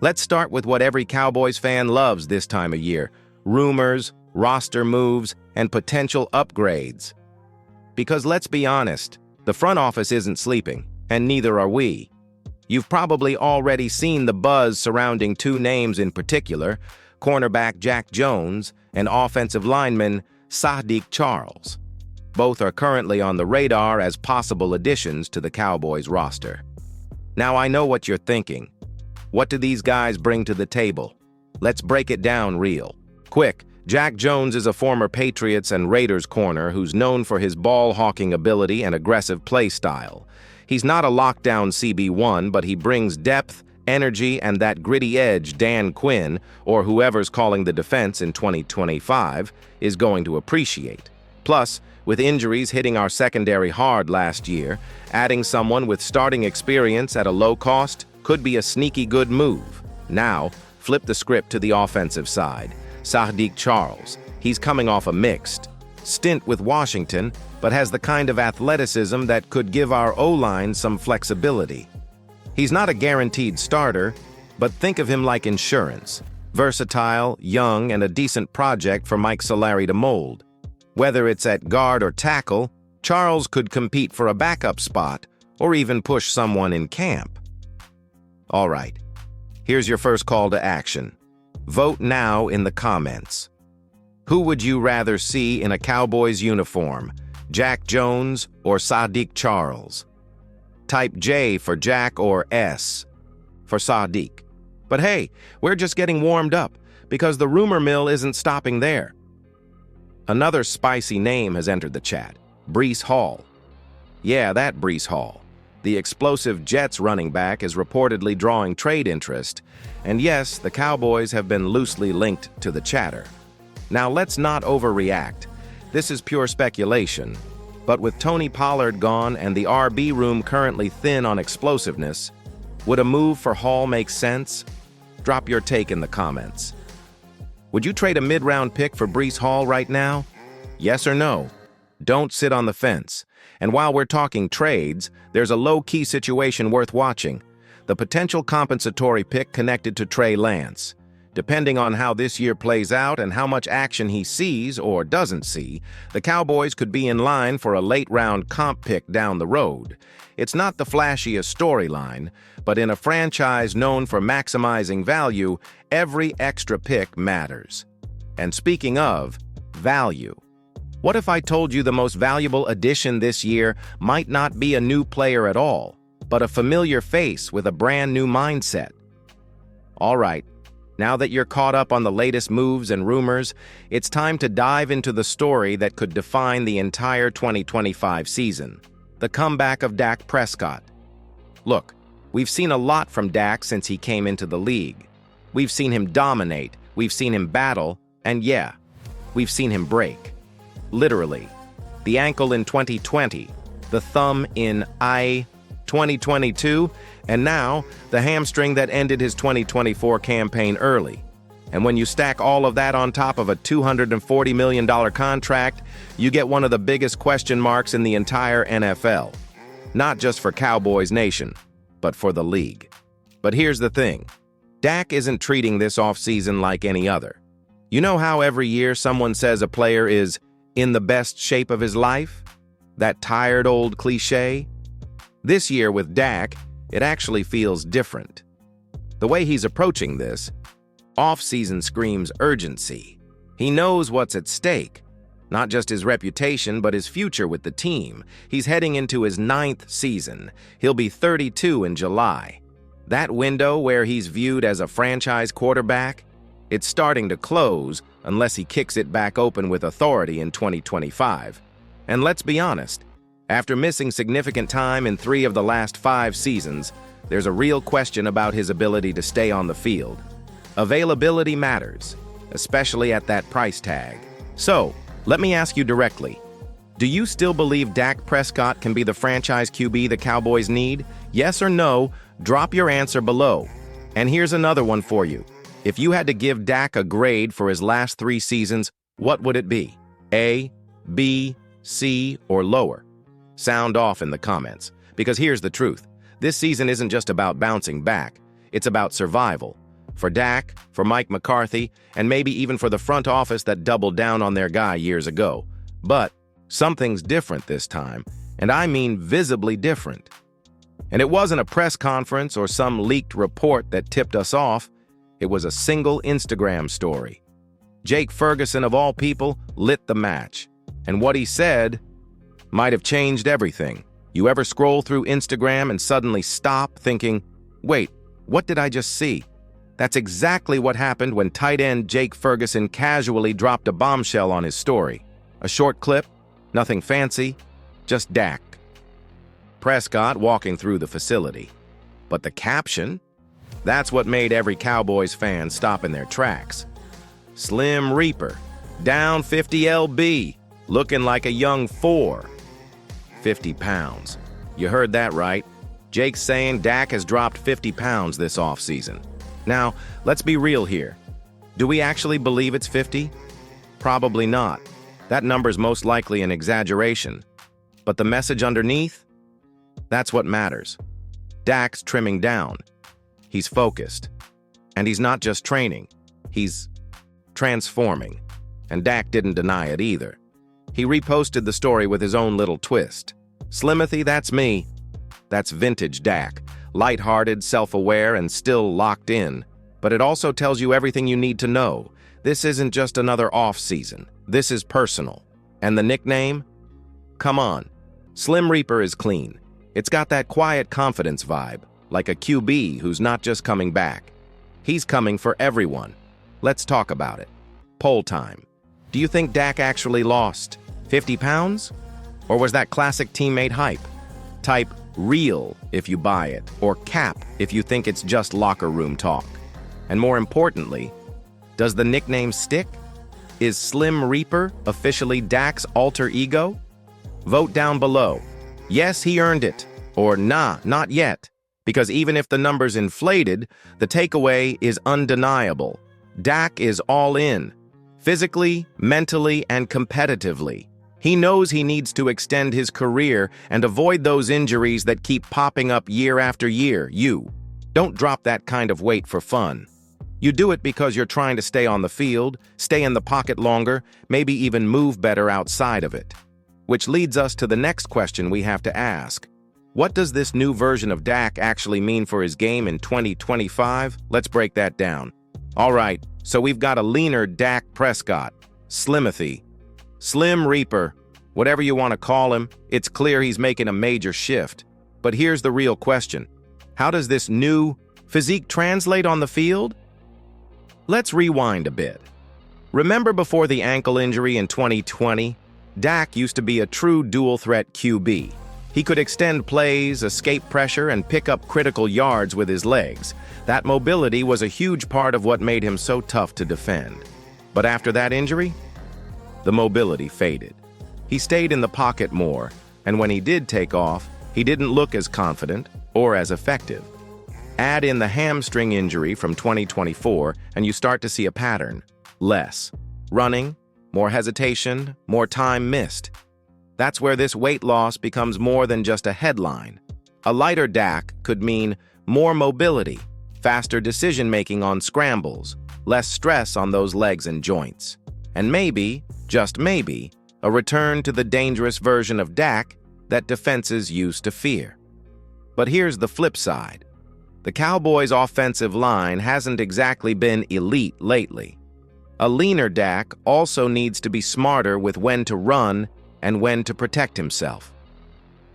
Let's start with what every Cowboys fan loves this time of year: rumors, roster moves, and potential upgrades. Because let's be honest, the front office isn't sleeping, and neither are we. You've probably already seen the buzz surrounding two names in particular: cornerback Jack Jones and offensive lineman Saahdiq Charles. Both are currently on the radar as possible additions to the Cowboys roster. Now, I know what you're thinking. What do these guys bring to the table? Let's break it down real quick. Jack Jones is a former Patriots and Raiders corner who's known for his ball-hawking ability and aggressive play style. He's not a lockdown CB1, but he brings depth, energy, and that gritty edge Dan Quinn, or whoever's calling the defense in 2025, is going to appreciate. Plus, with injuries hitting our secondary hard last year, adding someone with starting experience at a low cost could be a sneaky good move. Now, flip the script to the offensive side. Saahdiq Charles. He's coming off a mixed stint with Washington, but has the kind of athleticism that could give our O-line some flexibility. He's not a guaranteed starter, but think of him like insurance. Versatile, young, and a decent project for Mike Solari to mold. Whether it's at guard or tackle, Charles could compete for a backup spot or even push someone in camp. All right, here's your first call to action. Vote now in the comments. Who would you rather see in a Cowboys uniform, Jack Jones or Saahdiq Charles? Type J for Jack or S for Saahdiq. But hey, we're just getting warmed up because the rumor mill isn't stopping there. Another spicy name has entered the chat: Breece Hall. Yeah, that Breece Hall. The explosive Jets running back is reportedly drawing trade interest, and yes, the Cowboys have been loosely linked to the chatter. Now, let's not overreact. This is pure speculation, but with Tony Pollard gone and the RB room currently thin on explosiveness, would a move for Hall make sense? Drop your take in the comments. Would you trade a mid-round pick for Breece Hall right now? Yes or no? Don't sit on the fence. And while we're talking trades, there's a low-key situation worth watching: the potential compensatory pick connected to Trey Lance. Depending on how this year plays out and how much action he sees or doesn't see, the Cowboys could be in line for a late-round comp pick down the road. It's not the flashiest storyline, but in a franchise known for maximizing value, every extra pick matters. And speaking of value, what if I told you the most valuable addition this year might not be a new player at all, but a familiar face with a brand new mindset? All right, now that you're caught up on the latest moves and rumors, it's time to dive into the story that could define the entire 2025 season: the comeback of Dak Prescott. Look, we've seen a lot from Dak since he came into the league. We've seen him dominate, we've seen him battle, and yeah, we've seen him break. Literally. The ankle in 2020, the thumb in 2022, and now the hamstring that ended his 2024 campaign early. And when you stack all of that on top of a $240 million contract, you get one of the biggest question marks in the entire NFL. Not just for Cowboys Nation, but for the league. But here's the thing. Dak isn't treating this offseason like any other. You know how every year someone says a player is in the best shape of his life? That tired old cliche? This year with Dak, it actually feels different. The way he's approaching this offseason screams urgency. He knows what's at stake. Not just his reputation, but his future with the team. He's heading into his 9th season. He'll be 32 in July. That window where he's viewed as a franchise quarterback, it's starting to close unless he kicks it back open with authority in 2025. And let's be honest, after missing significant time in 3 of the last 5 seasons, there's a real question about his ability to stay on the field. Availability matters, especially at that price tag. So, let me ask you directly. Do you still believe Dak Prescott can be the franchise QB the Cowboys need? Yes or no? Drop your answer below. And here's another one for you. If you had to give Dak a grade for his last 3 seasons, what would it be? A, B, C, or lower? Sound off in the comments. Because here's the truth. This season isn't just about bouncing back. It's about survival. For Dak, for Mike McCarthy, and maybe even for the front office that doubled down on their guy years ago. But something's different this time, and I mean visibly different. And it wasn't a press conference or some leaked report that tipped us off. It was a single Instagram story. Jake Ferguson, of all people, lit the match. And what he said might have changed everything. You ever scroll through Instagram and suddenly stop thinking, wait, what did I just see? That's exactly what happened when tight end Jake Ferguson casually dropped a bombshell on his story. A short clip, nothing fancy, just Dak Prescott walking through the facility. But the caption? That's what made every Cowboys fan stop in their tracks. Slim Reaper, down 50 lb, looking like a young 4. 50 pounds. You heard that right. Jake's saying Dak has dropped 50 pounds this offseason. Now, let's be real here. Do we actually believe it's 50? Probably not. That number's most likely an exaggeration. But the message underneath? That's what matters. Dak's trimming down. He's focused. And he's not just training. He's transforming. And Dak didn't deny it either. He reposted the story with his own little twist. Slimothy, that's me. That's vintage Dak. Lighthearted, self-aware, and still locked in. But it also tells you everything you need to know. This isn't just another off-season. This is personal. And the nickname? Come on. Slim Reaper is clean. It's got that quiet confidence vibe, like a QB who's not just coming back. He's coming for everyone. Let's talk about it. Poll time. Do you think Dak actually lost 50 pounds? Or was that classic teammate hype? Type real if you buy it, or cap if you think it's just locker room talk. And more importantly, does the nickname stick? Is Slim Reaper officially Dak's alter ego? Vote down below. Yes, he earned it. Or nah, not yet. Because even if the number's inflated, the takeaway is undeniable. Dak is all in. Physically, mentally, and competitively. He knows he needs to extend his career and avoid those injuries that keep popping up year after year. You don't drop that kind of weight for fun. You do it because you're trying to stay on the field, stay in the pocket longer, maybe even move better outside of it. Which leads us to the next question we have to ask. What does this new version of Dak actually mean for his game in 2025? Let's break that down. All right, so we've got a leaner Dak Prescott, Slimothy, Slim Reaper, whatever you want to call him. It's clear he's making a major shift. But here's the real question. How does this new physique translate on the field? Let's rewind a bit. Remember before the ankle injury in 2020? Dak used to be a true dual-threat QB. He could extend plays, escape pressure, and pick up critical yards with his legs. That mobility was a huge part of what made him so tough to defend. But after that injury, the mobility faded. He stayed in the pocket more, and when he did take off, he didn't look as confident or as effective. Add in the hamstring injury from 2024, and you start to see a pattern. Less running, more hesitation, more time missed. That's where this weight loss becomes more than just a headline. A lighter Dak could mean more mobility, faster decision-making on scrambles, less stress on those legs and joints. And maybe, just maybe, a return to the dangerous version of Dak that defenses used to fear. But here's the flip side. The Cowboys' offensive line hasn't exactly been elite lately. A leaner Dak also needs to be smarter with when to run and when to protect himself.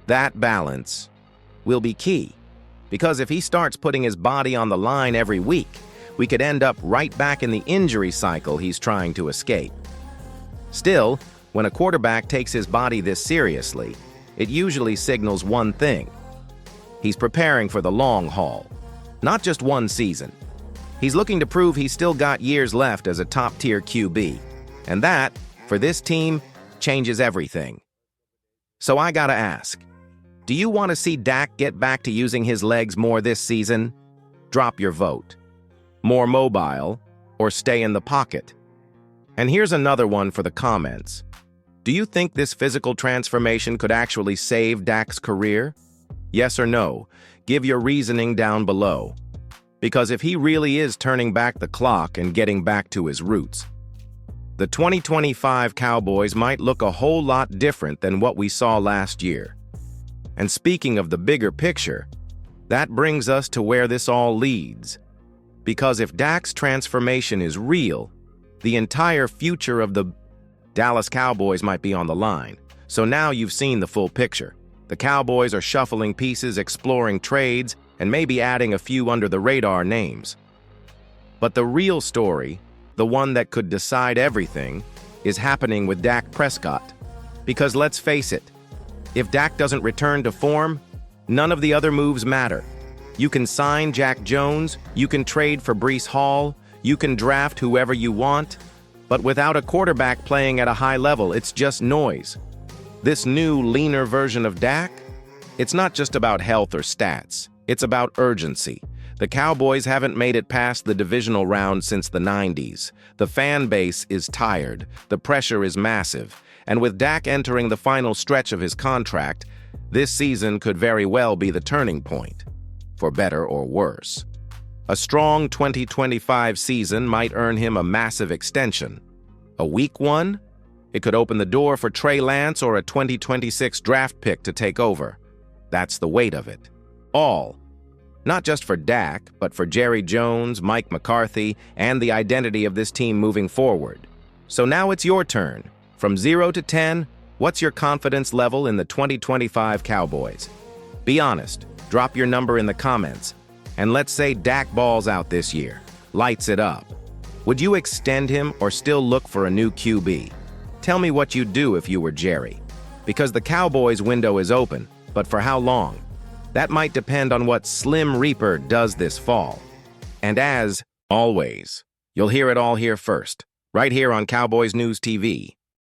That balance will be key, because if he starts putting his body on the line every week, we could end up right back in the injury cycle he's trying to escape. Still, when a quarterback takes his body this seriously, it usually signals one thing. He's preparing for the long haul, not just one season. He's looking to prove he's still got years left as a top-tier QB. And that, for this team, changes everything. So I gotta ask, do you want to see Dak get back to using his legs more this season? Drop your vote. More mobile, or stay in the pocket? And here's another one for the comments. Do you think this physical transformation could actually save Dak's career? Yes or no? Give your reasoning down below. Because if he really is turning back the clock and getting back to his roots, the 2025 Cowboys might look a whole lot different than what we saw last year. And speaking of the bigger picture, that brings us to where this all leads. Because if Dak's transformation is real, the entire future of the Dallas Cowboys might be on the line. So now you've seen the full picture. The Cowboys are shuffling pieces, exploring trades, and maybe adding a few under-the-radar names. But the real story, the one that could decide everything, is happening with Dak Prescott. Because let's face it, if Dak doesn't return to form, none of the other moves matter. You can sign Jack Jones, you can trade for Breece Hall, you can draft whoever you want, but without a quarterback playing at a high level, it's just noise. This new, leaner version of Dak, it's not just about health or stats, it's about urgency. The Cowboys haven't made it past the divisional round since the 90s. The fan base is tired, the pressure is massive, and with Dak entering the final stretch of his contract, this season could very well be the turning point, for better or worse. A strong 2025 season might earn him a massive extension. A weak one? It could open the door for Trey Lance or a 2026 draft pick to take over. That's the weight of it. All. Not just for Dak, but for Jerry Jones, Mike McCarthy, and the identity of this team moving forward. So now it's your turn. From 0 to 10, what's your confidence level in the 2025 Cowboys? Be honest, drop your number in the comments, and let's say Dak balls out this year, lights it up. Would you extend him or still look for a new QB? Tell me what you'd do if you were Jerry. Because the Cowboys' window is open, but for how long? That might depend on what Slim Reaper does this fall. And as always, you'll hear it all here first, right here on Cowboys News TV.